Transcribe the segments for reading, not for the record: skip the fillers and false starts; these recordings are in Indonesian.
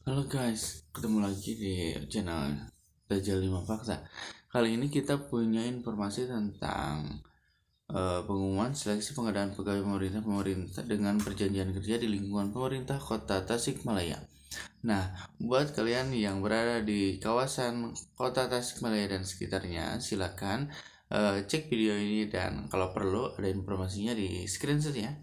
Halo guys, ketemu lagi di channel Dajjal 5 Fakta. Kali ini kita punya informasi tentang pengumuman seleksi pengadaan pegawai pemerintah dengan perjanjian kerja di lingkungan pemerintah Kota Tasikmalaya. Nah, buat kalian yang berada di kawasan Kota Tasikmalaya dan sekitarnya, silakan cek video ini dan kalau perlu ada informasinya di screenshot ya.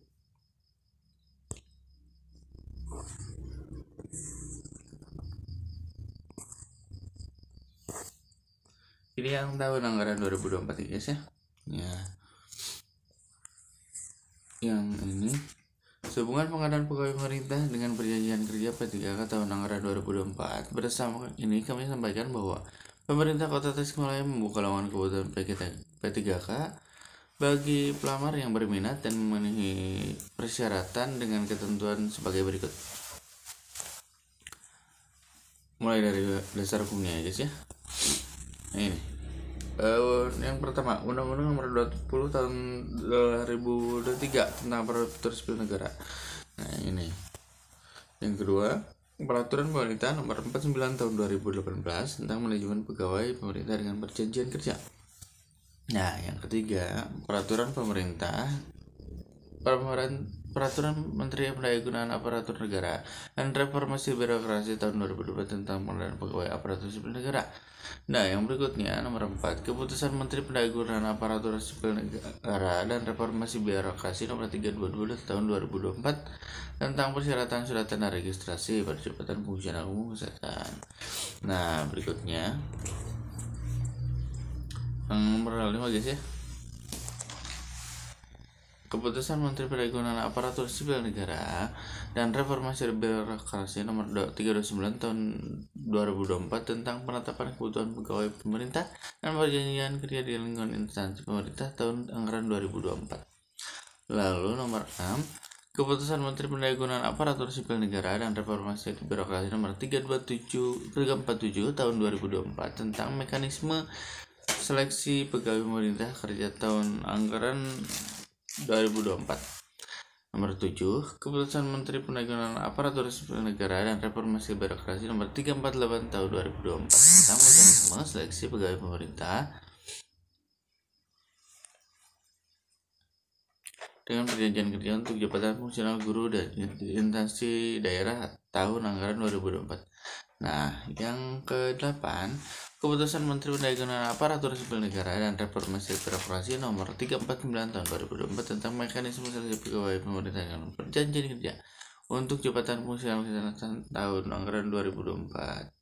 Ini yang tahun anggaran 2024 ya guys ya. Yang ini sehubungan pengadaan pegawai pemerintah dengan perjanjian kerja P3K tahun anggaran 2024. Bersama ini kami sampaikan bahwa pemerintah Kota Tasikmalaya membuka lowongan kebutuhan P3K bagi pelamar yang berminat dan memenuhi persyaratan dengan ketentuan sebagai berikut. Mulai dari dasar hukumnya ya guys ya. Nah, ini yang pertama, Undang-Undang Nomor 20 Tahun 2023 tentang Aparatur Sipil Negara. Nah, ini. Yang kedua, Peraturan Pemerintah Nomor 49 Tahun 2018 tentang Manajemen Pegawai Pemerintah dengan Perjanjian Kerja. Nah, yang ketiga, Peraturan Menteri Pendayagunaan Aparatur Negara dan Reformasi Birokrasi tahun 2002 tentang pengadaan pegawai aparatur sipil negara. Nah, yang berikutnya nomor 4, Keputusan Menteri Pendayagunaan Aparatur Sipil Negara dan Reformasi Birokrasi nomor 322 tahun 2024 tentang persyaratan surat tanda registrasi pada jabatan fungsional umum kesehatan. Nah, berikutnya nomor 5 guys ya. Keputusan Menteri Pendayagunaan Aparatur Sipil Negara dan Reformasi Birokrasi nomor 329 tahun 2024 tentang penetapan kebutuhan pegawai pemerintah dan perjanjian kerja di lingkungan instansi pemerintah tahun anggaran 2024. Lalu nomor 6, Keputusan Menteri Pendayagunaan Aparatur Sipil Negara dan Reformasi Birokrasi nomor 347 tahun 2024 tentang mekanisme seleksi pegawai pemerintah kerja tahun anggaran 2024. Nomor 7, Keputusan Menteri Pendayagunaan Aparatur Sipil Negara dan Reformasi Birokrasi nomor 348 tahun 2024 tentang mekanisme seleksi pegawai pemerintah dengan perjanjian kerja untuk jabatan fungsional guru dan instansi daerah tahun anggaran 2024. Nah, yang ke-8, Keputusan Menteri Pendayagunaan Aparatur Sipil Negara dan Reformasi Birokrasi nomor 349 tahun 2024 tentang mekanisme seleksi pegawai pemerintah dengan perjanjian kerja untuk jabatan fungsional tahun anggaran 2024.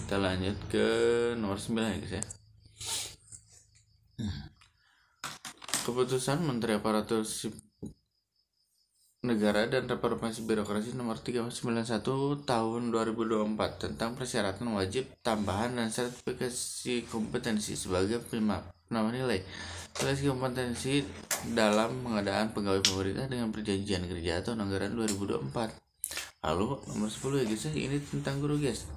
Kita lanjut ke nomor 9 ya guys ya. Keputusan Menteri Aparatur Sipil Negara dan Reformasi Birokrasi nomor 391 tahun 2024 tentang persyaratan wajib tambahan dan sertifikasi kompetensi sebagai penambah nilai seleksi kompetensi dalam pengadaan pegawai pemerintah dengan perjanjian kerja atau anggaran 2024. Lalu nomor 10 ya guys, ini tentang guru guys.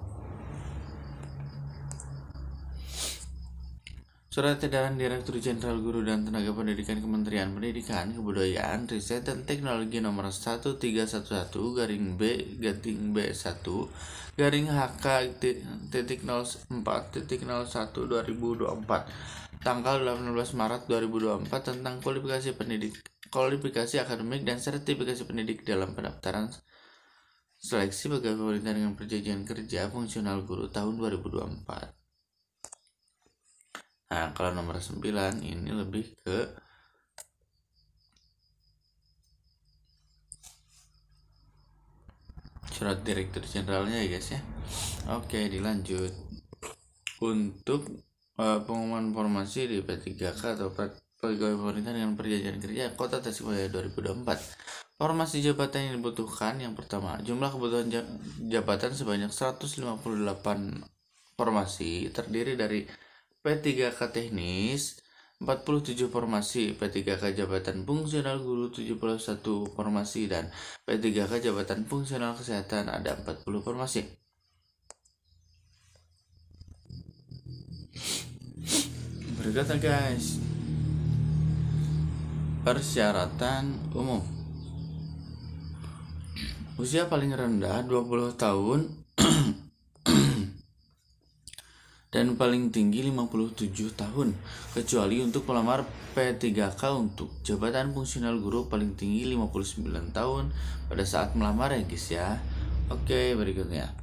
Surat Edaran Direktur Jenderal Guru dan Tenaga Pendidikan Kementerian Pendidikan, Kebudayaan, Riset dan Teknologi nomor 1311-B-HK.04.01/2024 tanggal 18 Maret 2024 tentang kualifikasi akademik dan sertifikasi pendidik dalam pendaftaran seleksi pegawai pemerintah dengan perjanjian kerja fungsional guru tahun 2024. Nah, kalau nomor 9 ini lebih ke surat direktur jenderalnya ya guys ya. Oke, dilanjut. Untuk pengumuman informasi di P3K atau pegawai pemerintah dengan perjanjian kerja Kota Tasikmalaya 2024. Formasi jabatan yang dibutuhkan yang pertama, jumlah kebutuhan jabatan sebanyak 158 formasi terdiri dari P3K teknis 47 formasi, P3K jabatan fungsional guru 71 formasi, dan P3K jabatan fungsional kesehatan ada 40 formasi. Berikutnya guys, Persyaratan umum. Usia paling rendah 20 tahun dan paling tinggi 57 tahun, kecuali untuk pelamar P3K. Untuk jabatan fungsional guru paling tinggi 59 tahun pada saat melamar ya guys ya. Oke, berikutnya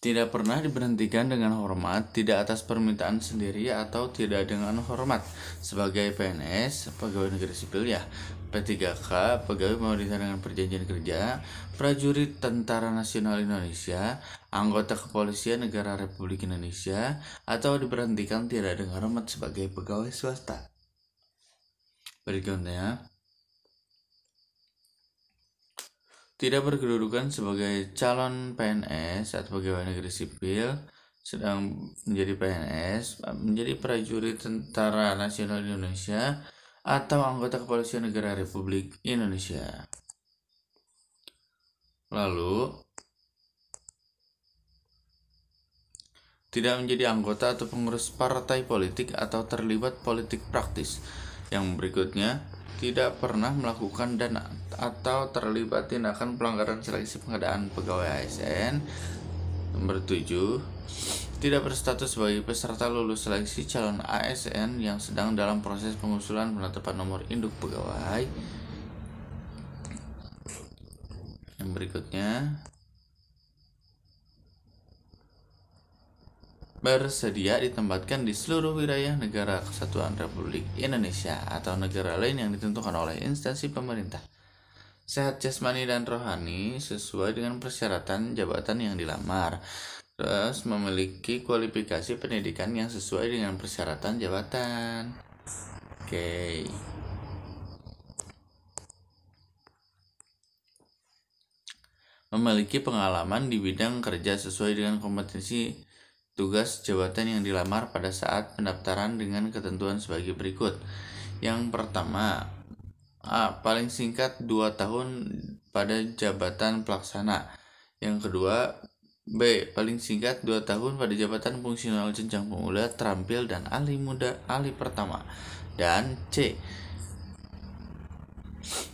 tidak pernah diberhentikan dengan hormat, tidak atas permintaan sendiri atau tidak dengan hormat. Sebagai PNS, pegawai negeri sipil ya, P3K, pegawai pemerintah dengan perjanjian kerja, prajurit Tentara Nasional Indonesia, anggota kepolisian negara Republik Indonesia, atau diberhentikan tidak dengan hormat sebagai pegawai swasta. Berikutnya, tidak berkedudukan sebagai calon PNS atau pegawai negeri sipil, sedang menjadi PNS, menjadi prajurit Tentara Nasional Indonesia, atau anggota kepolisian negara Republik Indonesia. Lalu, tidak menjadi anggota atau pengurus partai politik atau terlibat politik praktis. Yang berikutnya, tidak pernah melakukan dan atau terlibat tindakan pelanggaran seleksi pengadaan pegawai ASN. Nomor 7, tidak berstatus sebagai peserta lulus seleksi calon ASN yang sedang dalam proses pengusulan penetapan nomor induk pegawai. Yang berikutnya, bersedia ditempatkan di seluruh wilayah negara kesatuan Republik Indonesia atau negara lain yang ditentukan oleh instansi pemerintah. Sehat jasmani dan rohani sesuai dengan persyaratan jabatan yang dilamar. Terus memiliki kualifikasi pendidikan yang sesuai dengan persyaratan jabatan. Oke. Memiliki pengalaman di bidang kerja sesuai dengan kompetensi tugas jabatan yang dilamar pada saat pendaftaran dengan ketentuan sebagai berikut. Yang pertama, A. Paling singkat 2 tahun pada jabatan pelaksana. Yang kedua, B. Paling singkat 2 tahun pada jabatan fungsional jenjang pemula, terampil, dan ahli muda ahli pertama. Dan C.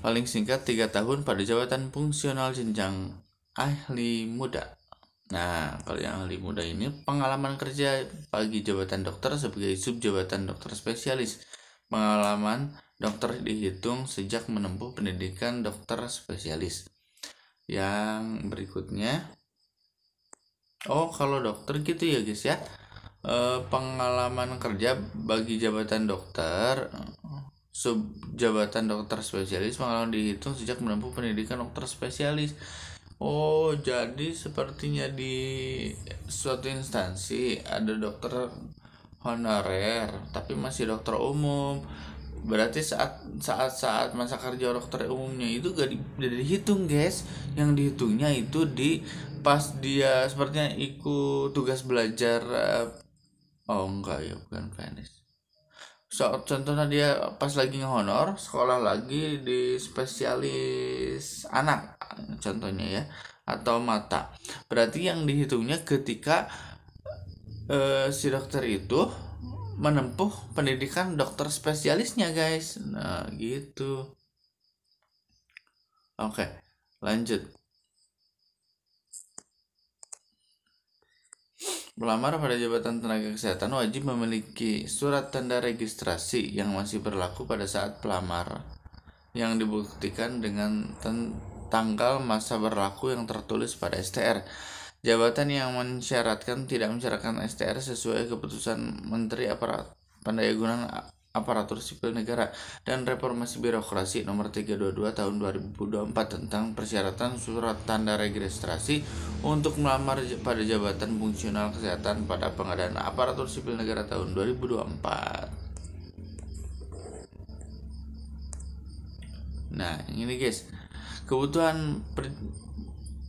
Paling singkat 3 tahun pada jabatan fungsional jenjang ahli muda. Nah, kalau yang ahli muda ini pengalaman kerja bagi jabatan dokter sebagai subjabatan dokter spesialis. Pengalaman dokter dihitung sejak menempuh pendidikan dokter spesialis. Yang berikutnya, kalau dokter gitu ya guys ya, pengalaman kerja bagi jabatan dokter subjabatan dokter spesialis, pengalaman dihitung sejak menempuh pendidikan dokter spesialis. Jadi sepertinya di suatu instansi ada dokter honorer tapi masih dokter umum. Berarti saat masa kerja dokter umumnya itu gak dihitung guys. Yang dihitungnya itu di pas dia sepertinya ikut tugas belajar. Enggak ya, bukan PNS. Contohnya dia pas lagi ngehonor sekolah lagi di spesialis anak contohnya ya, atau mata. Berarti yang dihitungnya ketika si dokter itu menempuh pendidikan dokter spesialisnya guys. Nah gitu. Oke, lanjut. Pelamar pada jabatan tenaga kesehatan wajib memiliki surat tanda registrasi yang masih berlaku pada saat pelamar, yang dibuktikan dengan tanggal masa berlaku yang tertulis pada STR. Jabatan yang tidak mensyaratkan STR sesuai keputusan Menteri Pendayagunaan Aparatur Sipil Negara dan Reformasi Birokrasi Nomor 322 Tahun 2024 tentang persyaratan surat tanda registrasi untuk melamar pada jabatan fungsional kesehatan pada pengadaan aparatur sipil negara tahun 2024. Nah, ini guys, kebutuhan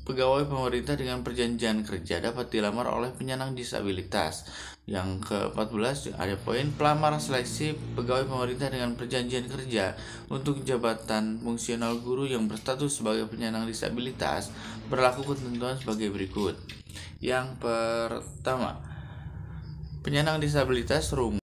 pegawai pemerintah dengan perjanjian kerja dapat dilamar oleh penyandang disabilitas. Yang ke-14 ada poin pelamar seleksi pegawai pemerintah dengan perjanjian kerja untuk jabatan fungsional guru yang berstatus sebagai penyandang disabilitas berlaku ketentuan sebagai berikut. Yang pertama, penyandang disabilitas